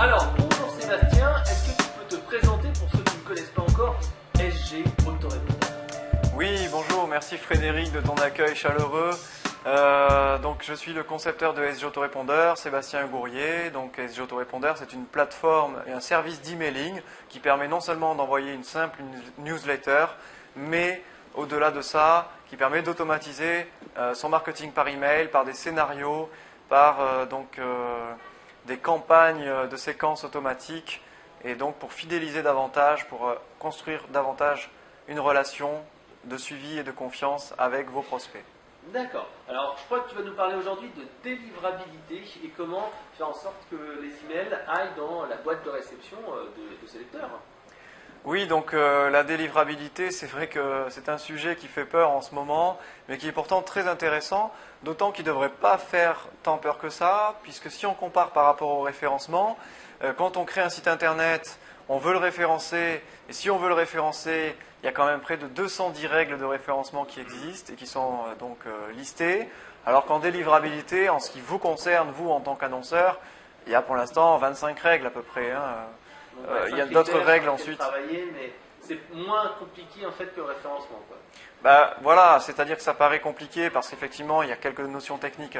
Alors, bonjour Sébastien, est-ce que tu peux te présenter pour ceux qui ne connaissent pas encore SG Autorépondeur? Oui, bonjour, merci Frédéric de ton accueil chaleureux. Donc je suis le concepteur de SG Autorépondeur, Sébastien Gourrier. Donc SG Autorépondeur, c'est une plateforme et un service d'emailing qui permet non seulement d'envoyer une simple newsletter, mais au-delà de ça, qui permet d'automatiser son marketing par email, par des scénarios, par des campagnes de séquences automatiques, et donc pour fidéliser davantage, pour construire davantage une relation de suivi et de confiance avec vos prospects. D'accord. Alors, je crois que tu vas nous parler aujourd'hui de délivrabilité et comment faire en sorte que les emails aillent dans la boîte de réception de ces lecteurs. Oui, donc la délivrabilité, c'est vrai que c'est un sujet qui fait peur en ce moment, mais qui est pourtant très intéressant, d'autant qu'il ne devrait pas faire tant peur que ça, puisque si on compare par rapport au référencement, quand on crée un site internet, on veut le référencer, et si on veut le référencer, il y a quand même près de 210 règles de référencement qui existent et qui sont listées, alors qu'en délivrabilité, en ce qui vous concerne, vous en tant qu'annonceur, il y a pour l'instant 25 règles à peu près. Il y a d'autres règles ensuite. Mais c'est moins compliqué en fait que le référencement, quoi. Voilà, c'est-à-dire que ça paraît compliqué parce qu'effectivement, il y a quelques notions techniques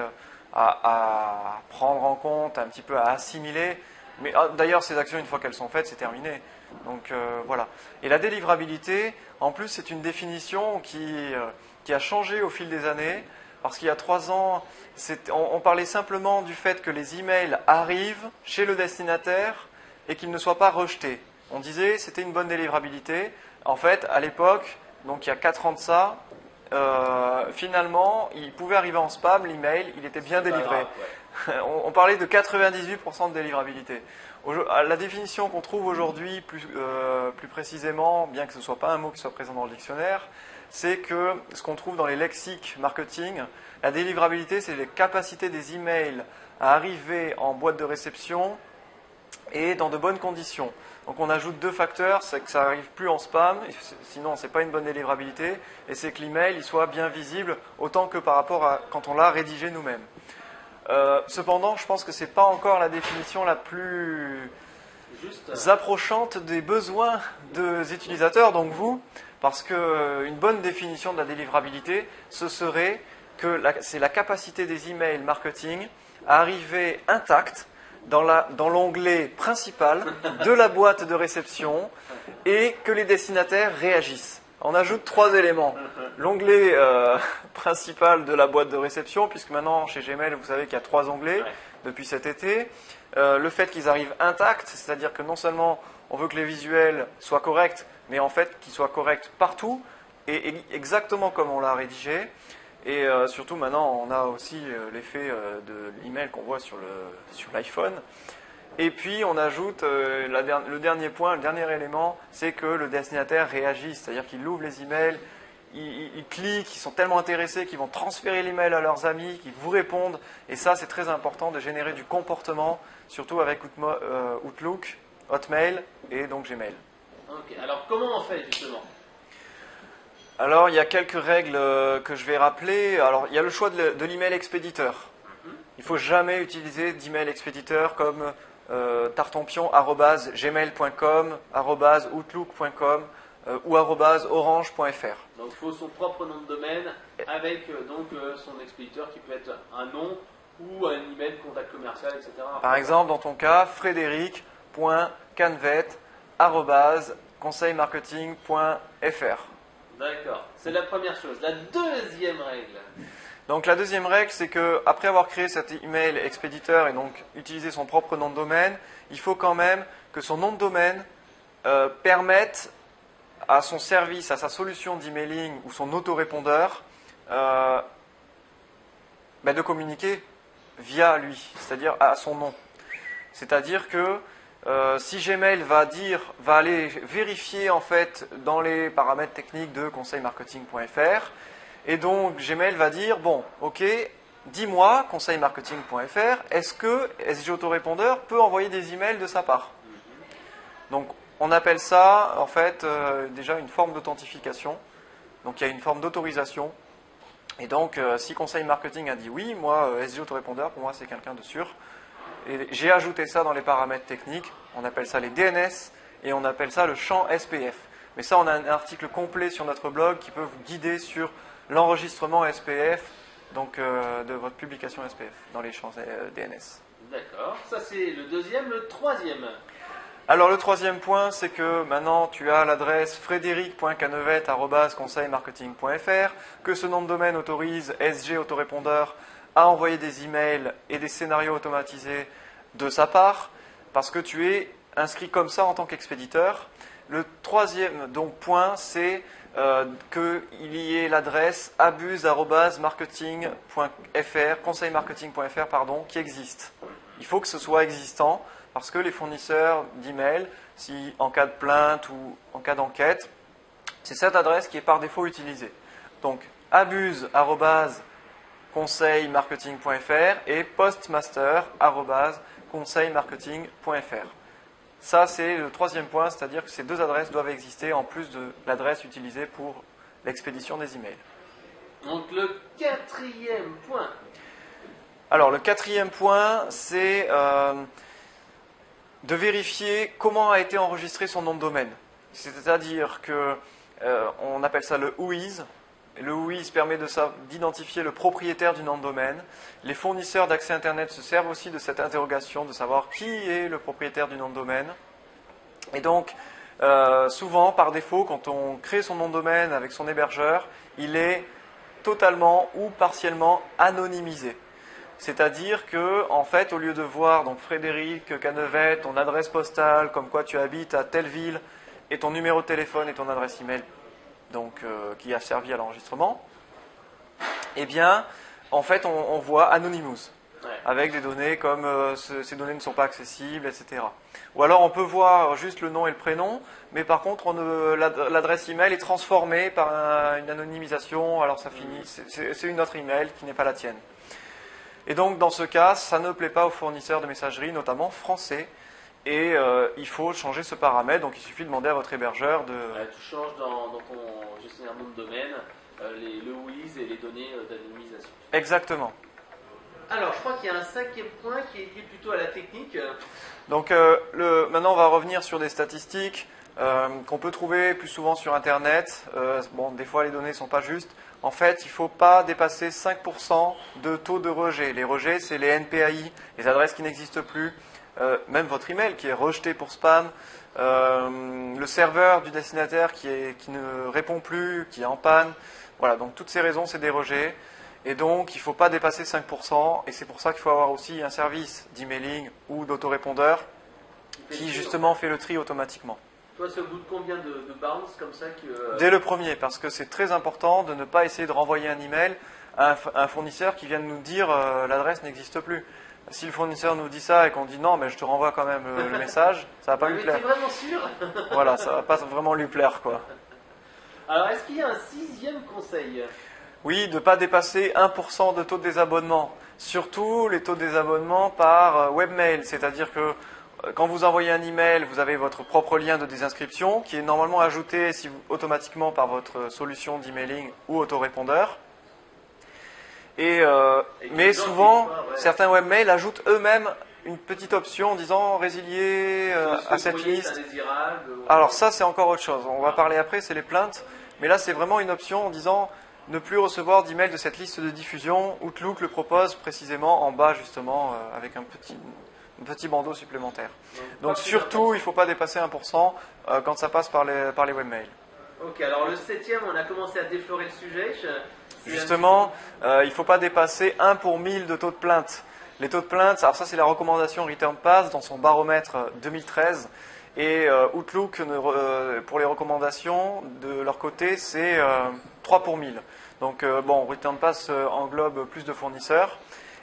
à prendre en compte, un petit peu à assimiler. Mais d'ailleurs, ces actions, une fois qu'elles sont faites, c'est terminé. Donc voilà. Et la délivrabilité, en plus, c'est une définition qui a changé au fil des années. Parce qu'il y a 3 ans, on parlait simplement du fait que les emails arrivent chez le destinataire et qu'ils ne soient pas rejetés. On disait que c'était une bonne délivrabilité. En fait, à l'époque, donc il y a 4 ans de ça, finalement, il pouvait arriver en spam, l'email, il était bien délivré. Grave, ouais. On parlait de 98% de délivrabilité. La définition qu'on trouve aujourd'hui, plus précisément, bien que ce ne soit pas un mot qui soit présent dans le dictionnaire, c'est que ce qu'on trouve dans les lexiques marketing, la délivrabilité, c'est les capacités des emails à arriver en boîte de réception et dans de bonnes conditions. Donc on ajoute 2 facteurs, c'est que ça n'arrive plus en spam, sinon ce n'est pas une bonne délivrabilité, et c'est que l'email il soit bien visible autant que par rapport à quand on l'a rédigé nous-mêmes. Cependant, je pense que ce n'est pas encore la définition la plus approchante des besoins des utilisateurs, donc vous, parce qu'une bonne définition de la délivrabilité, ce serait que c'est la capacité des emails marketing à arriver intacts dans l'onglet principal de la boîte de réception et que les destinataires réagissent. On ajoute 3 éléments. L'onglet principal de la boîte de réception, puisque maintenant chez Gmail, vous savez qu'il y a 3 onglets depuis cet été. Le fait qu'ils arrivent intacts, c'est-à-dire que non seulement on veut que les visuels soient corrects, mais en fait qu'ils soient corrects partout et exactement comme on l'a rédigé. Et surtout maintenant, on a aussi l'effet de l'email qu'on voit sur l'iPhone. Et puis on ajoute le dernier point, le dernier élément, c'est que le destinataire réagit, c'est-à-dire qu'il ouvre les emails, ils cliquent, ils sont tellement intéressés qu'ils vont transférer l'email à leurs amis, qu'ils vous répondent. Et ça, c'est très important de générer du comportement, surtout avec Outlook, Hotmail et donc Gmail. Ok, alors comment on fait justement ? Alors, il y a quelques règles que je vais rappeler. Alors, il y a le choix de l'email expéditeur. Il ne faut jamais utiliser d'email expéditeur comme tartampion@gmail.com, @outlook.com ou @orange.fr. Donc, il faut son propre nom de domaine avec son expéditeur qui peut être un nom ou un email, contact commercial, etc. Par exemple, dans ton cas, frédéric.canvet@conseilmarketing.fr. D'accord, c'est la première chose. La deuxième règle. Donc la deuxième règle, c'est que après avoir créé cet email expéditeur et donc utilisé son propre nom de domaine, il faut quand même que son nom de domaine permette à son service, à sa solution d'emailing ou son autorépondeur de communiquer via lui, c'est-à-dire à son nom. C'est-à-dire que si Gmail va aller vérifier en fait dans les paramètres techniques de conseilmarketing.fr, et donc Gmail va dire bon, ok, dis-moi conseilmarketing.fr, est-ce que SG Autorépondeur peut envoyer des emails de sa part? Donc on appelle ça en fait déjà une forme d'authentification. Donc il y a une forme d'autorisation. Et donc si Conseil Marketing a dit oui, moi SG Autorépondeur, pour moi c'est quelqu'un de sûr. Et j'ai ajouté ça dans les paramètres techniques. On appelle ça les DNS et on appelle ça le champ SPF. Mais ça, on a un article complet sur notre blog qui peut vous guider sur l'enregistrement SPF, donc de votre publication SPF dans les champs DNS. D'accord, ça c'est le deuxième. Le troisième. Alors le troisième point, c'est que maintenant tu as l'adresse frédéric.canevette@conseilmarketing.fr, que ce nom de domaine autorise SG Autorépondeur à envoyer des emails et des scénarios automatisés de sa part, parce que tu es inscrit comme ça en tant qu'expéditeur. Le troisième donc, point, c'est qu'il y ait l'adresse abuse@marketing.fr, conseilmarketing.fr, pardon, qui existe. Il faut que ce soit existant, parce que les fournisseurs d'email, si en cas de plainte ou en cas d'enquête, c'est cette adresse qui est par défaut utilisée. Donc abuse@conseilmarketing.fr et postmaster@conseilmarketing.fr. Ça, c'est le troisième point, c'est-à-dire que ces deux adresses doivent exister en plus de l'adresse utilisée pour l'expédition des emails. Donc le quatrième point. Alors le quatrième point, c'est de vérifier comment a été enregistré son nom de domaine. C'est-à-dire que on appelle ça le WHOIS. Le WHOIS permet d'identifier le propriétaire du nom de domaine. Les fournisseurs d'accès Internet se servent aussi de cette interrogation de savoir qui est le propriétaire du nom de domaine. Et donc, souvent, par défaut, quand on crée son nom de domaine avec son hébergeur, il est totalement ou partiellement anonymisé. C'est-à-dire que, en fait, au lieu de voir donc Frédéric Canevette, ton adresse postale, comme quoi tu habites à telle ville, et ton numéro de téléphone et ton adresse email, donc qui a servi à l'enregistrement, eh bien, en fait, on voit Anonymous, avec des données comme ces données ne sont pas accessibles, etc. Ou alors, on peut voir juste le nom et le prénom, mais par contre, l'adresse email est transformée par une anonymisation, alors ça finit, c'est une autre email qui n'est pas la tienne. Et donc, dans ce cas, ça ne plaît pas aux fournisseurs de messagerie, notamment français, et il faut changer ce paramètre. Donc, il suffit de demander à votre hébergeur de... Tu changes dans ton gestionnaire nom de domaine le WHOIS et les données d'anonymisation. Exactement. Alors, je crois qu'il y a un cinquième point qui est lié plutôt à la technique. Donc, maintenant, on va revenir sur des statistiques qu'on peut trouver plus souvent sur Internet. Bon, des fois, les données ne sont pas justes. En fait, il ne faut pas dépasser 5% de taux de rejet. Les rejets, c'est les NPAI, les adresses qui n'existent plus, même votre email qui est rejeté pour spam, le serveur du destinataire qui ne répond plus, qui est en panne. Voilà, donc toutes ces raisons, c'est des rejets. Et donc, il ne faut pas dépasser 5%. Et c'est pour ça qu'il faut avoir aussi un service d'emailing ou d'autorépondeur qui, justement, fait le tri automatiquement. Toi, c'est au bout de combien de bounce comme ça que... Dès le premier, parce que c'est très important de ne pas essayer de renvoyer un email à un fournisseur qui vient de nous dire l'adresse n'existe plus. Si le fournisseur nous dit ça et qu'on dit non, mais je te renvoie quand même le message, ça va pas lui plaire. Mais t'es vraiment sûr? Voilà, ça va pas vraiment lui plaire, quoi. Alors, est-ce qu'il y a un sixième conseil? Oui, de ne pas dépasser 1% de taux de désabonnement. Surtout les taux de désabonnement par webmail, c'est-à-dire que quand vous envoyez un email, vous avez votre propre lien de désinscription qui est normalement ajouté automatiquement par votre solution d'emailing ou autorépondeur. Mais souvent, certains webmails ajoutent eux-mêmes une petite option en disant résilier à cette liste. Alors ça, c'est encore autre chose. On va parler après, c'est les plaintes. Mais là, c'est vraiment une option en disant ne plus recevoir d'email de cette liste de diffusion. Outlook le propose précisément en bas, justement, avec un petit bandeau supplémentaire. Donc surtout, il ne faut pas dépasser 1% quand ça passe par les webmails. Ok, alors le septième, on a commencé à déflorer le sujet. Justement, il ne faut pas dépasser 1 pour 1000 de taux de plainte. Les taux de plainte, alors ça c'est la recommandation Return Pass dans son baromètre 2013. Et Outlook, pour les recommandations, de leur côté, c'est 3 pour 1000. Donc bon, Return Pass englobe plus de fournisseurs.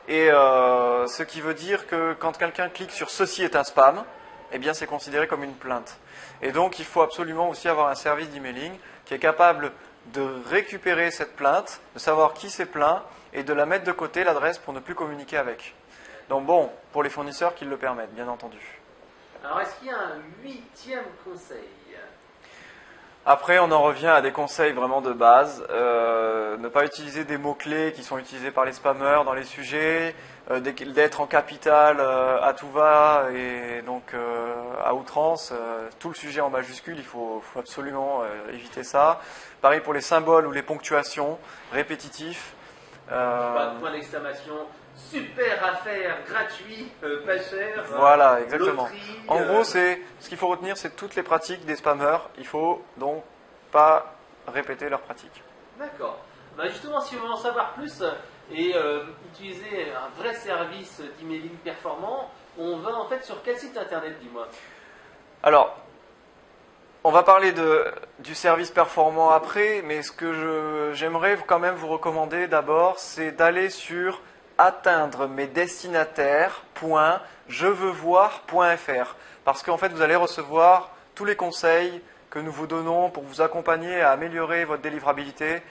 Et ce qui veut dire que quand quelqu'un clique sur « Ceci est un spam », eh bien c'est considéré comme une plainte. Et donc il faut absolument aussi avoir un service d'emailing qui est capable de récupérer cette plainte, de savoir qui s'est plaint et de la mettre de côté, l'adresse, pour ne plus communiquer avec. Donc bon, pour les fournisseurs qui le permettent, bien entendu. Alors est-ce qu'il y a un huitième conseil? Après, on en revient à des conseils vraiment de base. Ne pas utiliser des mots-clés qui sont utilisés par les spammers dans les sujets, d'être en capital à tout va et donc à outrance. Tout le sujet en majuscule, il faut absolument éviter ça. Pareil pour les symboles ou les ponctuations, répétitifs. Point d'exclamation, super affaire, gratuit, pas cher. Voilà, exactement. Loterie, En gros, ce qu'il faut retenir, c'est toutes les pratiques des spammers. Il faut donc pas répéter leurs pratiques. D'accord. Bah justement, si vous voulez en savoir plus et utiliser un vrai service d'emailing performant, on va en fait sur quel site internet, dis-moi? Alors, on va parler du service performant après, mais ce que j'aimerais quand même vous recommander d'abord, c'est d'aller sur atteindre mes destinataires.jeveuxvoir.fr parce qu'en fait, vous allez recevoir tous les conseils que nous vous donnons pour vous accompagner à améliorer votre délivrabilité,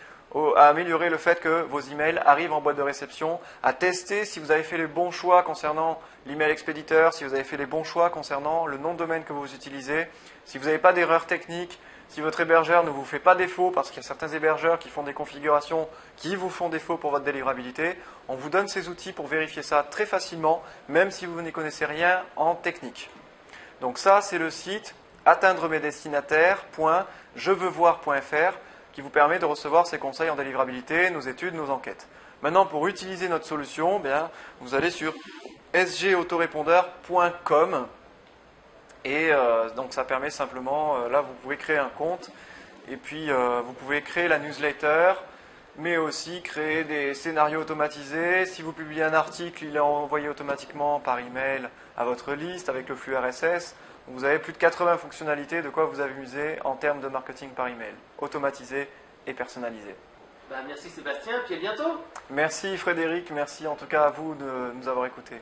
à améliorer le fait que vos emails arrivent en boîte de réception, à tester si vous avez fait les bons choix concernant l'email expéditeur, si vous avez fait les bons choix concernant le nom de domaine que vous utilisez, si vous n'avez pas d'erreur technique, si votre hébergeur ne vous fait pas défaut, parce qu'il y a certains hébergeurs qui font des configurations qui vous font défaut pour votre délivrabilité, on vous donne ces outils pour vérifier ça très facilement, même si vous n'y connaissez rien en technique. Donc ça, c'est le site atteindre mes destinataires.jeveuxvoir.fr qui vous permet de recevoir ces conseils en délivrabilité, nos études, nos enquêtes. Maintenant, pour utiliser notre solution, vous allez sur sgautorépondeur.com et donc ça permet simplement, là vous pouvez créer un compte et puis vous pouvez créer la newsletter, mais aussi créer des scénarios automatisés. Si vous publiez un article, il est envoyé automatiquement par email à votre liste avec le flux RSS. Vous avez plus de 80 fonctionnalités de quoi vous amuser en termes de marketing par email, automatisé et personnalisé. Merci Sébastien, puis à bientôt. Merci Frédéric, merci en tout cas à vous de nous avoir écoutés.